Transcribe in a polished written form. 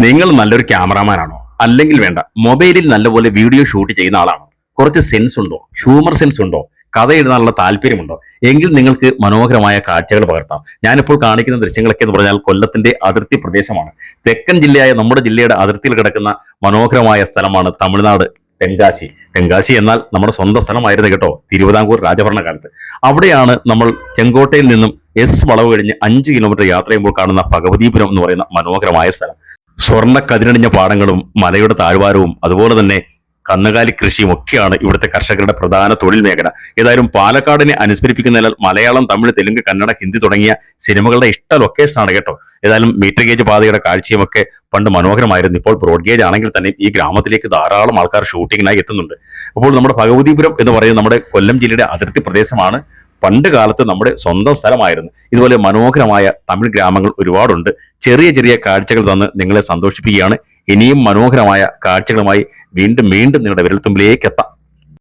നിങ്ങൾ നല്ലൊരു ക്യാമറാമാനാണോ? അല്ലെങ്കിൽ വേണ്ട, മൊബൈലിൽ നല്ലപോലെ വീഡിയോ ഷൂട്ട് ചെയ്യുന്ന ആളാണോ? കുറച്ച് സെൻസ് ഉണ്ടോ? ഹ്യൂമർ സെൻസ് ഉണ്ടോ? കഥ എഴുതാനുള്ള താല്പര്യമുണ്ടോ? എങ്കിൽ നിങ്ങൾക്ക് മനോഹരമായ കാഴ്ചകൾ പകർത്താം. ഞാനിപ്പോൾ കാണിക്കുന്ന ദൃശ്യങ്ങളൊക്കെ എന്ന് പറഞ്ഞാൽ കൊല്ലത്തിന്റെ അതിർത്തി പ്രദേശമാണ്. തെക്കൻ ജില്ലയായ നമ്മുടെ ജില്ലയുടെ അതിർത്തിയിൽ കിടക്കുന്ന മനോഹരമായ സ്ഥലമാണ് തമിഴ്നാട് തെങ്കാശി. തെങ്കാശി എന്നാൽ നമ്മുടെ സ്വന്തം സ്ഥലമായിരുന്നു കേട്ടോ, തിരുവിതാംകൂർ രാജഭരണകാലത്ത്. അവിടെയാണ് നമ്മൾ ചെങ്കോട്ടയിൽ നിന്നും വളവ് കഴിഞ്ഞ് 5 കിലോമീറ്റർ യാത്ര ചെയ്യുമ്പോൾ കാണുന്ന ഭഗവതീപുരം എന്ന് പറയുന്ന മനോഹരമായ സ്ഥലം. സ്വർണ്ണ കതിരണിഞ്ഞ പാടങ്ങളും മലയുടെ താഴ്വാരവും അതുപോലെ തന്നെ കന്നുകാലി കൃഷിയും ഒക്കെയാണ് ഇവിടുത്തെ കർഷകരുടെ പ്രധാന തൊഴിൽ മേഖല. ഏതായാലും പാലക്കാടിനെ അനുസ്മരിപ്പിക്കുന്നതിനാൽ മലയാളം, തമിഴ്, തെലുങ്ക്, കന്നഡ, ഹിന്ദി തുടങ്ങിയ സിനിമകളുടെ ഇഷ്ട ലൊക്കേഷനാണ് കേട്ടോ. ഏതായാലും മീറ്റർ ഗേജ് പാതയുടെ കാഴ്ചയും ഒക്കെ പണ്ട് മനോഹരമായിരുന്നു. ഇപ്പോൾ ബ്രോഡ് ഗേജ് ആണെങ്കിൽ തന്നെ ഈ ഗ്രാമത്തിലേക്ക് ധാരാളം ആൾക്കാർ ഷൂട്ടിങ്ങിനായി എത്തുന്നുണ്ട്. അപ്പോൾ നമ്മുടെ ഭഗവതീപുരം എന്ന് പറയുന്നത് നമ്മുടെ കൊല്ലം ജില്ലയുടെ അതിർത്തി പ്രദേശമാണ്. പണ്ട് കാലത്ത് നമ്മുടെ സ്വന്തം സ്ഥലമായിരുന്നു. ഇതുപോലെ മനോഹരമായ തമിഴ് ഗ്രാമങ്ങൾ ഒരുപാടുണ്ട്. ചെറിയ ചെറിയ കാഴ്ചകൾ തന്ന് നിങ്ങളെ സന്തോഷിപ്പിക്കുകയാണ്. ഇനിയും മനോഹരമായ കാഴ്ചകളുമായി വീണ്ടും വീണ്ടും നിങ്ങളുടെ വിരൽത്തുമ്പിലേക്ക് എത്താം.